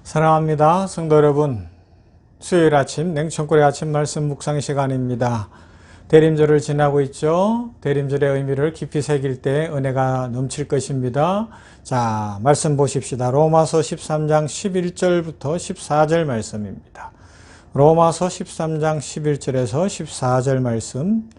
사랑합니다. 성도 여러분, 수요일 아침 냉천골의 아침 말씀 묵상 시간입니다. 대림절을 지나고 있죠. 대림절의 의미를 깊이 새길 때 은혜가 넘칠 것입니다. 자, 말씀 보십시다. 로마서 13장 11절부터 14절 말씀입니다. 로마서 13장 11절에서 14절 말씀.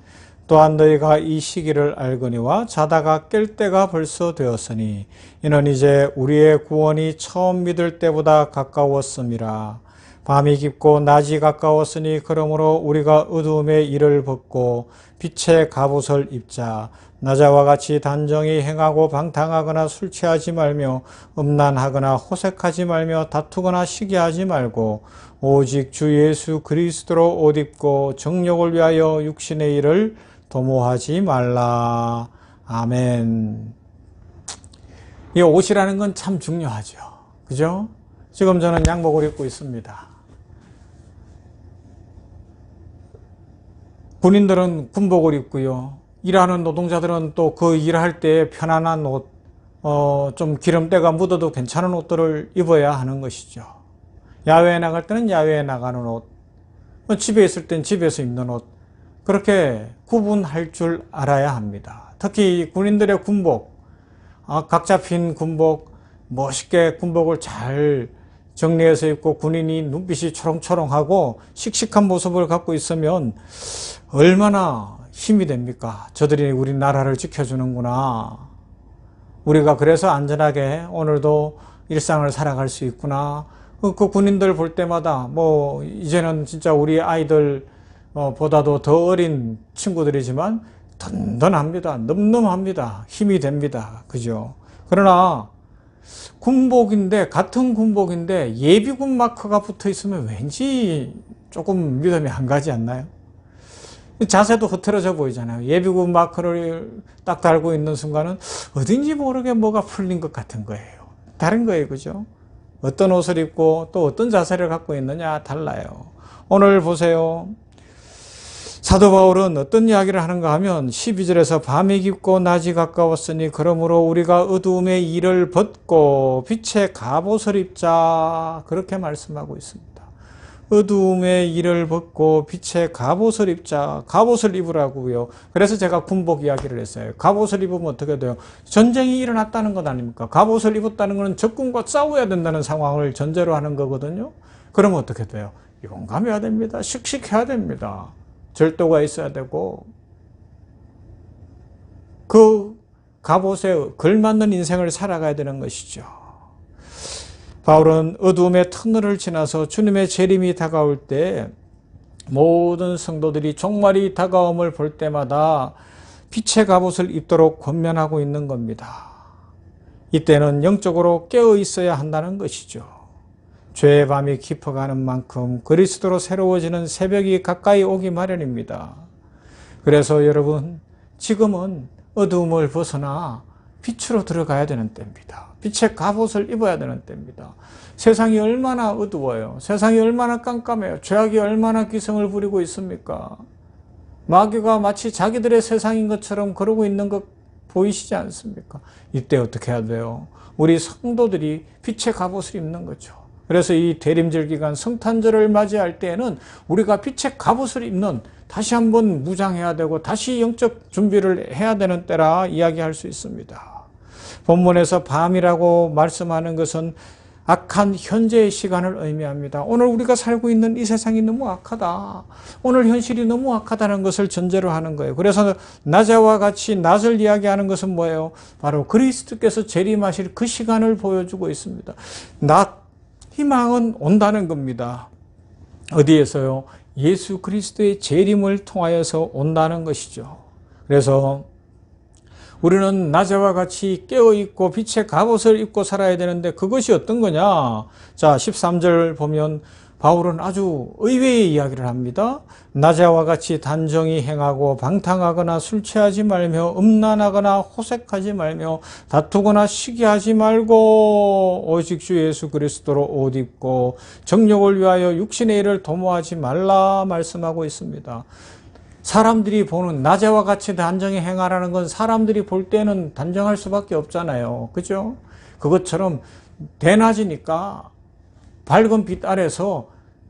또한 너희가 이 시기를 알거니와 자다가 깰 때가 벌써 되었으니 이는 이제 우리의 구원이 처음 믿을 때보다 가까웠음이라. 밤이 깊고 낮이 가까웠으니 그러므로 우리가 어두움의 일을 벗고 빛의 갑옷을 입자. 낮아와 같이 단정히 행하고 방탕하거나 술 취하지 말며 음란하거나 호색하지 말며 다투거나 시기하지 말고 오직 주 예수 그리스도로 옷 입고 정욕을 위하여 육신의 일을 도모하지 말라. 아멘. 이 옷이라는 건 참 중요하죠. 그죠? 지금 저는 양복을 입고 있습니다. 군인들은 군복을 입고요. 일하는 노동자들은 또 그 일할 때 편안한 옷, 좀 기름때가 묻어도 괜찮은 옷들을 입어야 하는 것이죠. 야외에 나갈 때는 야외에 나가는 옷, 집에 있을 땐 집에서 입는 옷, 그렇게 구분할 줄 알아야 합니다. 특히 군인들의 군복, 각 잡힌 군복, 멋있게 군복을 잘 정리해서 입고 군인이 눈빛이 초롱초롱하고 씩씩한 모습을 갖고 있으면 얼마나 힘이 됩니까? 저들이 우리 나라를 지켜주는구나. 우리가 그래서 안전하게 오늘도 일상을 살아갈 수 있구나. 그 군인들 볼 때마다 이제는 진짜 우리 아이들 보다도 더 어린 친구들이지만 든든합니다. 늠름합니다. 힘이 됩니다. 그죠? 그러나 군복인데, 같은 군복인데 예비군 마크가 붙어 있으면 왠지 조금 믿음이 안 가지 않나요? 자세도 흐트러져 보이잖아요. 예비군 마크를 딱 달고 있는 순간은 어딘지 모르게 뭐가 풀린 것 같은 거예요. 다른 거예요. 그죠? 어떤 옷을 입고 또 어떤 자세를 갖고 있느냐 달라요. 오늘 보세요. 사도 바울은 어떤 이야기를 하는가 하면 12절에서 밤이 깊고 낮이 가까웠으니 그러므로 우리가 어두움의 일을 벗고 빛의 갑옷을 입자, 그렇게 말씀하고 있습니다. 어두움의 일을 벗고 빛의 갑옷을 입자. 갑옷을 입으라고요. 그래서 제가 군복 이야기를 했어요. 갑옷을 입으면 어떻게 돼요? 전쟁이 일어났다는 것 아닙니까? 갑옷을 입었다는 것은 적군과 싸워야 된다는 상황을 전제로 하는 거거든요. 그러면 어떻게 돼요? 용감해야 됩니다. 씩씩해야 됩니다. 절도가 있어야 되고 그 갑옷에 걸맞는 인생을 살아가야 되는 것이죠. 바울은 어두움의 터널을 지나서 주님의 재림이 다가올 때 모든 성도들이 종말이 다가옴을 볼 때마다 빛의 갑옷을 입도록 권면하고 있는 겁니다. 이때는 영적으로 깨어 있어야 한다는 것이죠. 죄의 밤이 깊어가는 만큼 그리스도로 새로워지는 새벽이 가까이 오기 마련입니다. 그래서 여러분, 지금은 어두움을 벗어나 빛으로 들어가야 되는 때입니다. 빛의 갑옷을 입어야 되는 때입니다. 세상이 얼마나 어두워요. 세상이 얼마나 깜깜해요. 죄악이 얼마나 기승을 부리고 있습니까? 마귀가 마치 자기들의 세상인 것처럼 그러고 있는 것 보이시지 않습니까? 이때 어떻게 해야 돼요? 우리 성도들이 빛의 갑옷을 입는 거죠. 그래서 이 대림절 기간 성탄절을 맞이할 때에는 우리가 빛의 갑옷을 입는, 다시 한번 무장해야 되고 다시 영적 준비를 해야 되는 때라 이야기할 수 있습니다. 본문에서 밤이라고 말씀하는 것은 악한 현재의 시간을 의미합니다. 오늘 우리가 살고 있는 이 세상이 너무 악하다. 오늘 현실이 너무 악하다는 것을 전제로 하는 거예요. 그래서 낮아와 같이 낮을 이야기하는 것은 뭐예요? 바로 그리스도께서 재림하실 그 시간을 보여주고 있습니다. 낮, 희망은 온다는 겁니다. 어디에서요? 예수 그리스도의 재림을 통하여서 온다는 것이죠. 그래서 우리는 낮에와 같이 깨어있고 빛의 갑옷을 입고 살아야 되는데 그것이 어떤 거냐? 자, 13절 보면 바울은 아주 의외의 이야기를 합니다. 낮에와 같이 단정히 행하고 방탕하거나 술 취하지 말며 음란하거나 호색하지 말며 다투거나 시기하지 말고 오직 주 예수 그리스도로 옷 입고 정욕을 위하여 육신의 일을 도모하지 말라 말씀하고 있습니다. 사람들이 보는 낮에와 같이 단정히 행하라는 건 사람들이 볼 때는 단정할 수밖에 없잖아요. 그죠? 그것처럼 대낮이니까 밝은 빛 아래서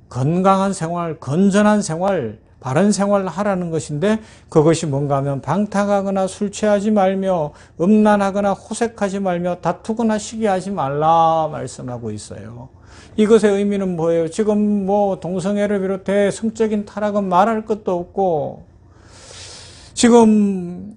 건강한 생활, 건전한 생활, 바른 생활을 하라는 것인데, 그것이 뭔가 하면 방탕하거나 술 취하지 말며 음란하거나 호색하지 말며 다투거나 시기하지 말라 말씀하고 있어요. 이것의 의미는 뭐예요? 지금 뭐 동성애를 비롯해 성적인 타락은 말할 것도 없고, 지금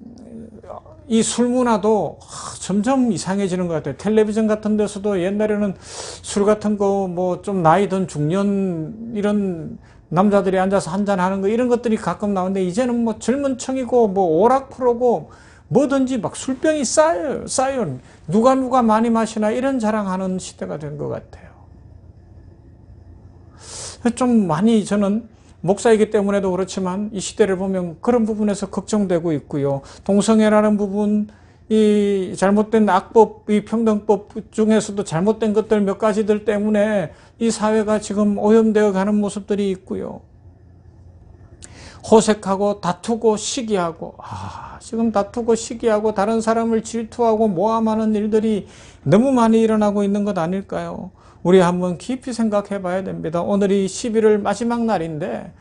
이 술 문화도 점점 이상해지는 것 같아요. 텔레비전 같은 데서도 옛날에는 술 같은 거 뭐 좀 나이 든 중년 이런 남자들이 앉아서 한잔하는 거 이런 것들이 가끔 나오는데, 이제는 뭐 젊은 층이고 뭐 오락 프로고 뭐든지 막 술병이 쌓여요. 누가 많이 마시나 이런 자랑하는 시대가 된 것 같아요. 좀 많이 저는 목사이기 때문에도 그렇지만 이 시대를 보면 그런 부분에서 걱정되고 있고요. 동성애라는 부분, 이 잘못된 악법, 이 평등법 중에서도 잘못된 것들 몇 가지들 때문에 이 사회가 지금 오염되어 가는 모습들이 있고요. 호색하고 다투고 시기하고, 지금 다투고 시기하고 다른 사람을 질투하고 모함하는 일들이 너무 많이 일어나고 있는 것 아닐까요? 우리 한번 깊이 생각해 봐야 됩니다. 오늘이 11월 마지막 날인데,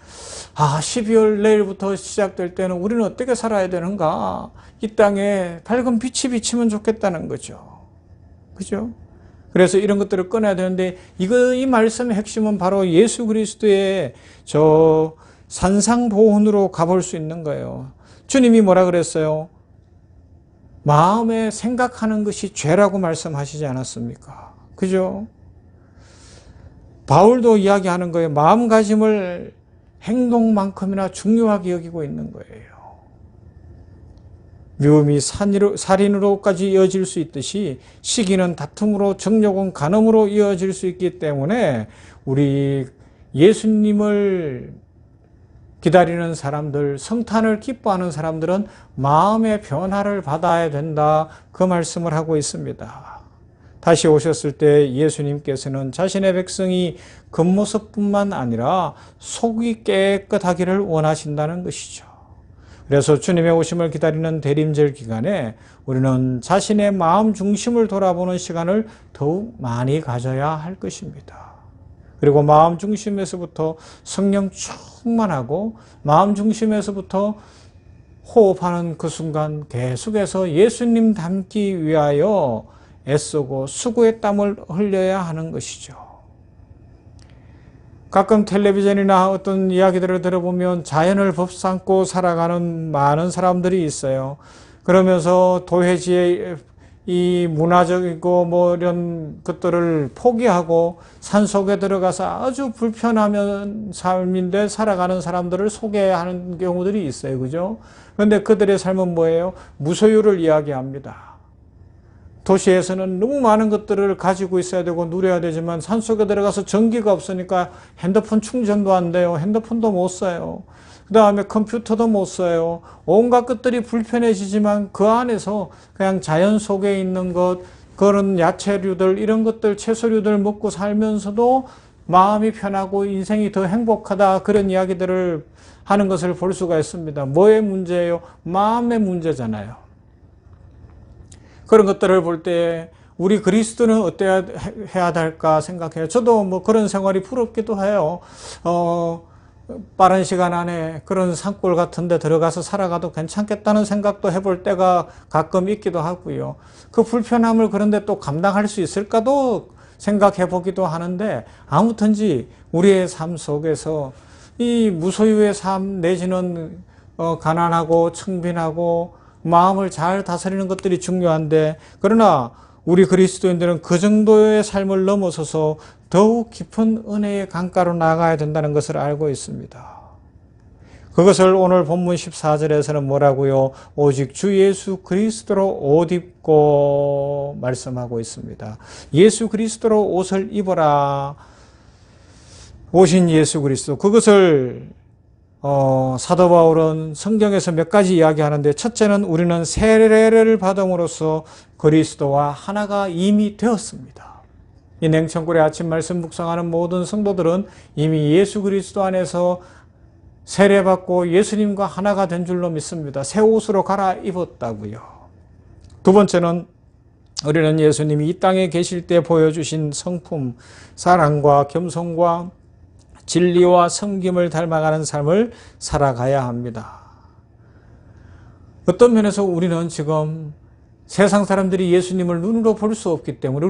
12월 내일부터 시작될 때는 우리는 어떻게 살아야 되는가? 이 땅에 밝은 빛이 비치면 좋겠다는 거죠. 그죠? 그래서 이런 것들을 꺼내야 되는데, 이 말씀의 핵심은 바로 예수 그리스도의 산상보훈으로 가볼 수 있는 거예요. 주님이 뭐라 그랬어요? 마음에 생각하는 것이 죄라고 말씀하시지 않았습니까? 그죠? 바울도 이야기하는 거예요. 마음가짐을 행동만큼이나 중요하게 여기고 있는 거예요. 미움이 살인으로까지 이어질 수 있듯이 시기는 다툼으로, 정욕은 간음으로 이어질 수 있기 때문에 우리 예수님을 기다리는 사람들, 성탄을 기뻐하는 사람들은 마음의 변화를 받아야 된다, 그 말씀을 하고 있습니다. 다시 오셨을 때 예수님께서는 자신의 백성이 겉모습뿐만 아니라 속이 깨끗하기를 원하신다는 것이죠. 그래서 주님의 오심을 기다리는 대림절 기간에 우리는 자신의 마음 중심을 돌아보는 시간을 더욱 많이 가져야 할 것입니다. 그리고 마음 중심에서부터 성령 충만하고 마음 중심에서부터 호흡하는 그 순간 계속해서 예수님 닮기 위하여 애쓰고 수고의 땀을 흘려야 하는 것이죠. 가끔 텔레비전이나 어떤 이야기들을 들어보면 자연을 법삼고 살아가는 많은 사람들이 있어요. 그러면서 도회지의 이 문화적이고 뭐 이런 것들을 포기하고 산속에 들어가서 아주 불편한 삶인데 살아가는 사람들을 소개하는 경우들이 있어요. 그죠? 그런데 그들의 삶은 뭐예요? 무소유를 이야기합니다. 도시에서는 너무 많은 것들을 가지고 있어야 되고 누려야 되지만 산속에 들어가서 전기가 없으니까 핸드폰 충전도 안 돼요. 핸드폰도 못 써요. 그 다음에 컴퓨터도 못 써요. 온갖 것들이 불편해지지만 그 안에서 그냥 자연 속에 있는 것, 그런 야채류들, 이런 것들, 채소류들 먹고 살면서도 마음이 편하고 인생이 더 행복하다, 그런 이야기들을 하는 것을 볼 수가 있습니다. 뭐의 문제예요? 마음의 문제잖아요. 그런 것들을 볼 때 우리 그리스도는 어때야 해야 될까 생각해요. 저도 뭐 그런 생활이 부럽기도 해요. 빠른 시간 안에 그런 산골 같은 데 들어가서 살아가도 괜찮겠다는 생각도 해볼 때가 가끔 있기도 하고요. 그 불편함을 그런데 또 감당할 수 있을까도 생각해 보기도 하는데, 아무튼지 우리의 삶 속에서 이 무소유의 삶 내지는 가난하고 청빈하고 마음을 잘 다스리는 것들이 중요한데, 그러나 우리 그리스도인들은 그 정도의 삶을 넘어서서 더욱 깊은 은혜의 강가로 나아가야 된다는 것을 알고 있습니다. 그것을 오늘 본문 14절에서는 뭐라고요? 오직 주 예수 그리스도로 옷 입고 말씀하고 있습니다. 예수 그리스도로 옷을 입어라. 오신 예수 그리스도, 그것을 사도 바울은 성경에서 몇 가지 이야기하는데, 첫째는 우리는 세례를 받음으로써 그리스도와 하나가 이미 되었습니다. 이 냉천골의 아침 말씀 묵상하는 모든 성도들은 이미 예수 그리스도 안에서 세례받고 예수님과 하나가 된 줄로 믿습니다. 새 옷으로 갈아입었다고요. 두 번째는 우리는 예수님이 이 땅에 계실 때 보여주신 성품, 사랑과 겸손과 진리와 섬김을 닮아가는 삶을 살아가야 합니다. 어떤 면에서 우리는 지금 세상 사람들이 예수님을 눈으로 볼 수 없기 때문에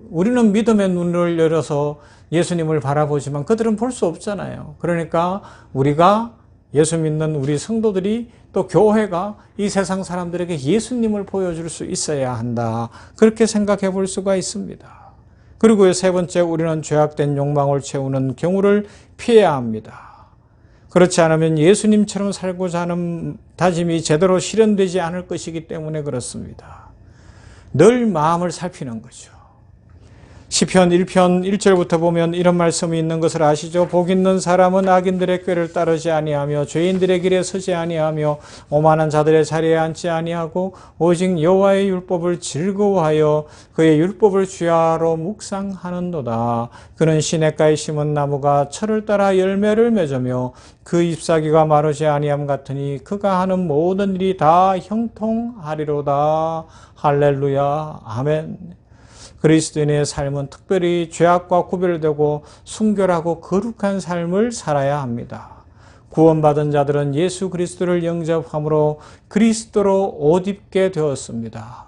우리는 믿음의 눈을 열어서 예수님을 바라보지만 그들은 볼 수 없잖아요. 그러니까 우리가 예수 믿는 우리 성도들이 또 교회가 이 세상 사람들에게 예수님을 보여줄 수 있어야 한다. 그렇게 생각해 볼 수가 있습니다. 그리고 세 번째, 우리는 죄악된 욕망을 채우는 경우를 피해야 합니다. 그렇지 않으면 예수님처럼 살고자 하는 다짐이 제대로 실현되지 않을 것이기 때문에 그렇습니다. 늘 마음을 살피는 거죠. 시편 1편 1절부터 보면 이런 말씀이 있는 것을 아시죠? 복 있는 사람은 악인들의 꾀를 따르지 아니하며 죄인들의 길에 서지 아니하며 오만한 자들의 자리에 앉지 아니하고 오직 여호와의 율법을 즐거워하여 그의 율법을 주야로 묵상하는도다. 그는 시냇가에 심은 나무가 철을 따라 열매를 맺으며 그 잎사귀가 마르지 아니함 같으니 그가 하는 모든 일이 다 형통하리로다. 할렐루야. 아멘. 그리스도인의 삶은 특별히 죄악과 구별되고 순결하고 거룩한 삶을 살아야 합니다. 구원받은 자들은 예수 그리스도를 영접함으로 그리스도로 옷 입게 되었습니다.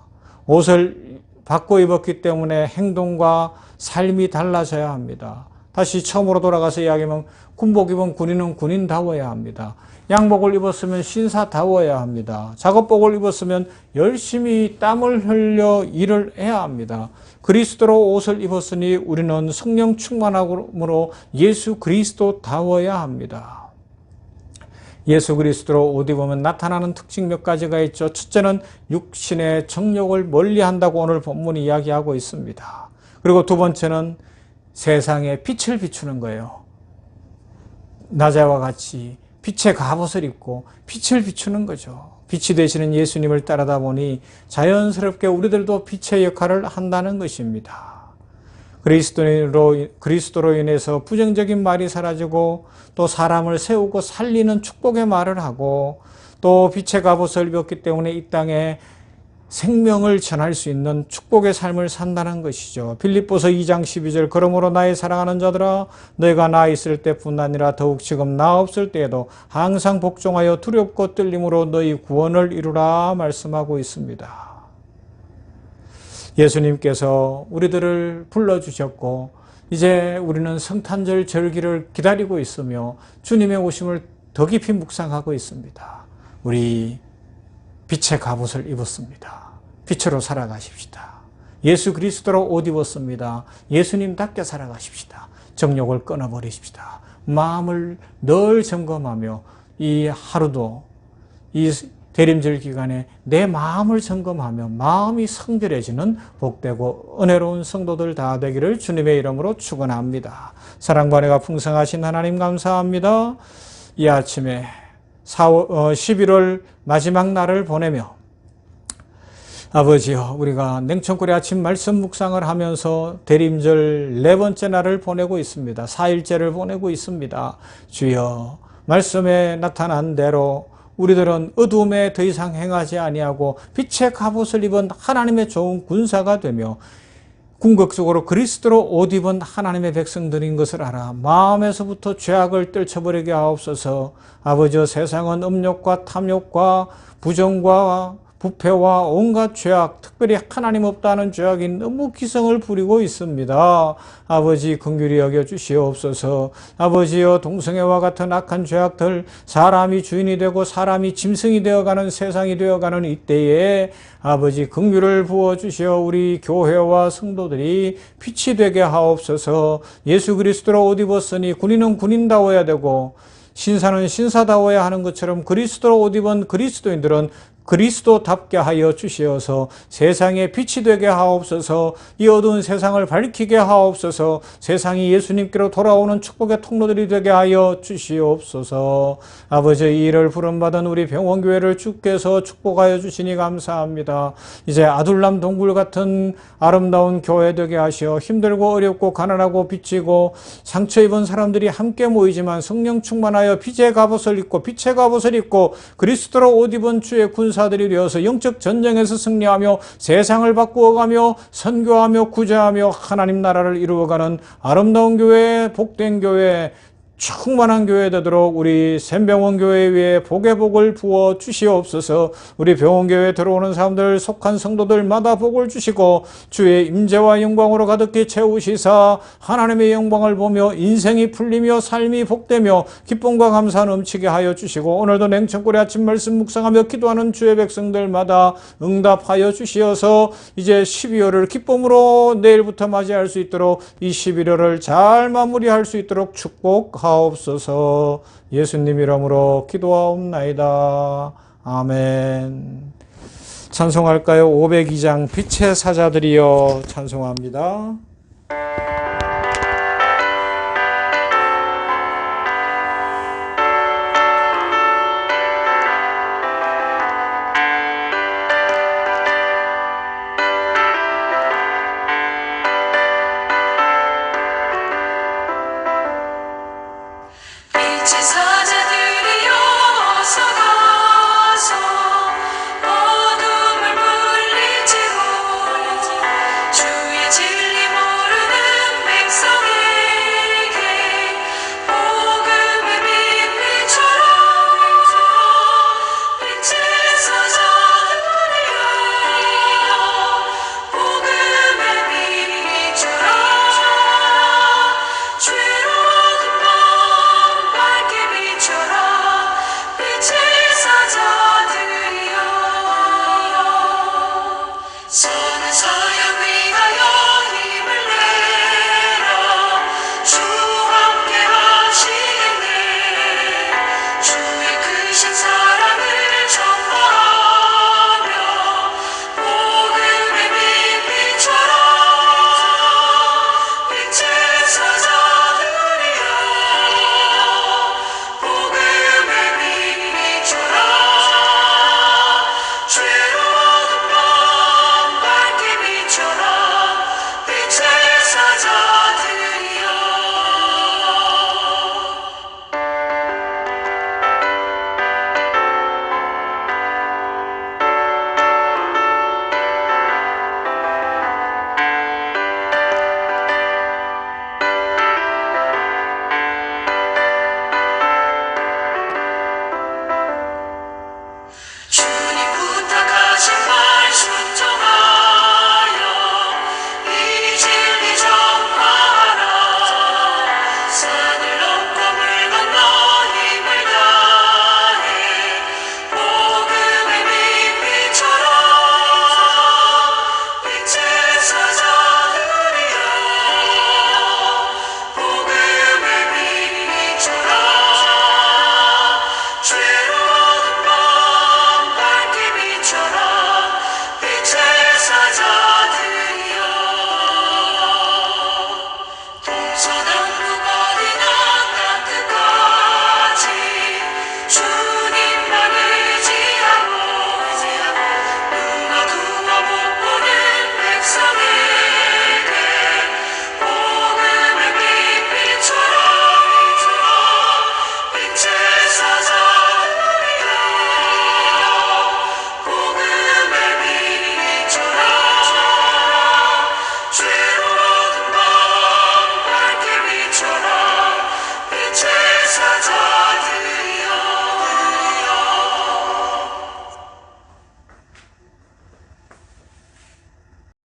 옷을 바꿔 입었기 때문에 행동과 삶이 달라져야 합니다. 다시 처음으로 돌아가서 이야기하면 군복 입은 군인은 군인다워야 합니다. 양복을 입었으면 신사다워야 합니다. 작업복을 입었으면 열심히 땀을 흘려 일을 해야 합니다. 그리스도로 옷을 입었으니 우리는 성령 충만함으로 예수 그리스도다워야 합니다. 예수 그리스도로 옷 입으면 나타나는 특징 몇 가지가 있죠. 첫째는 육신의 정욕을 멀리한다고 오늘 본문이 이야기하고 있습니다. 그리고 두 번째는 세상에 빛을 비추는 거예요. 낮에와 같이 빛의 갑옷을 입고 빛을 비추는 거죠. 빛이 되시는 예수님을 따르다 보니 자연스럽게 우리들도 빛의 역할을 한다는 것입니다. 그리스도로 인해서 부정적인 말이 사라지고 또 사람을 세우고 살리는 축복의 말을 하고 또 빛의 갑옷을 입었기 때문에 이 땅에 생명을 전할 수 있는 축복의 삶을 산다는 것이죠. 빌립보서 2장 12절 그러므로 나의 사랑하는 자들아 너희가 나 있을 때뿐 아니라 더욱 지금 나 없을 때에도 항상 복종하여 두렵고 떨림으로 너희 구원을 이루라 말씀하고 있습니다. 예수님께서 우리들을 불러주셨고 이제 우리는 성탄절 절기를 기다리고 있으며 주님의 오심을 더 깊이 묵상하고 있습니다. 우리 빛의 갑옷을 입었습니다. 빛으로 살아가십시다. 예수 그리스도로 옷 입었습니다. 예수님답게 살아가십시다. 정욕을 끊어버리십시다. 마음을 늘 점검하며 이 하루도 이 대림절 기간에 내 마음을 점검하며 마음이 성결해지는 복되고 은혜로운 성도들 다 되기를 주님의 이름으로 축원합니다. 사랑과 은혜가 풍성하신 하나님 감사합니다. 이 아침에 11월 마지막 날을 보내며 아버지여 우리가 냉천골의 아침 말씀 묵상을 하면서 대림절 네 번째 날을 보내고 있습니다. 4일째를 보내고 있습니다. 주여 말씀에 나타난 대로 우리들은 어두움에 더 이상 행하지 아니하고 빛의 갑옷을 입은 하나님의 좋은 군사가 되며 궁극적으로 그리스도로 옷 입은 하나님의 백성들인 것을 알아 마음에서부터 죄악을 떨쳐버리게 하옵소서. 아버지여 세상은 음욕과 탐욕과 부정과 부패와 온갖 죄악, 특별히 하나님 없다는 죄악이 너무 기성을 부리고 있습니다. 아버지 긍휼히 여겨주시옵소서. 아버지여 동성애와 같은 악한 죄악들, 사람이 주인이 되고 사람이 짐승이 되어가는 세상이 되어가는 이때에 아버지 긍휼을 부어주시어 우리 교회와 성도들이 빛이 되게 하옵소서. 예수 그리스도로 옷 입었으니 군인은 군인다워야 되고 신사는 신사다워야 하는 것처럼 그리스도로 옷 입은 그리스도인들은 그리스도답게 하여 주시어서 세상에 빛이 되게 하옵소서. 이 어두운 세상을 밝히게 하옵소서. 세상이 예수님께로 돌아오는 축복의 통로들이 되게 하여 주시옵소서. 아버지 이 일을 부름받은 우리 병원교회를 주께서 축복하여 주시니 감사합니다. 이제 아둘람 동굴 같은 아름다운 교회 되게 하시어 힘들고 어렵고 가난하고 빚지고 상처 입은 사람들이 함께 모이지만 성령 충만하여 빛의 갑옷을 입고 빛의 갑옷을 입고 그리스도로 옷 입은 주의 군 군사들이 되어서 영적 전쟁에서 승리하며 세상을 바꾸어가며 선교하며 구제하며 하나님 나라를 이루어가는 아름다운 교회, 복된 교회, 충만한 교회 되도록 우리 샘병원 교회 위에 복의 복을 부어 주시옵소서. 우리 병원교회에 들어오는 사람들, 속한 성도들마다 복을 주시고 주의 임재와 영광으로 가득히 채우시사 하나님의 영광을 보며 인생이 풀리며 삶이 복되며 기쁨과 감사 넘치게 하여 주시고, 오늘도 냉천골의 아침 말씀 묵상하며 기도하는 주의 백성들마다 응답하여 주시어서 이제 12월을 기쁨으로 내일부터 맞이할 수 있도록 이 11월을 잘 마무리할 수 있도록 축복하옵소서. 예수님 이름으로 기도하옵나이다. 아멘. 찬송할까요? 502장 빛의 사자들이여 찬송합니다.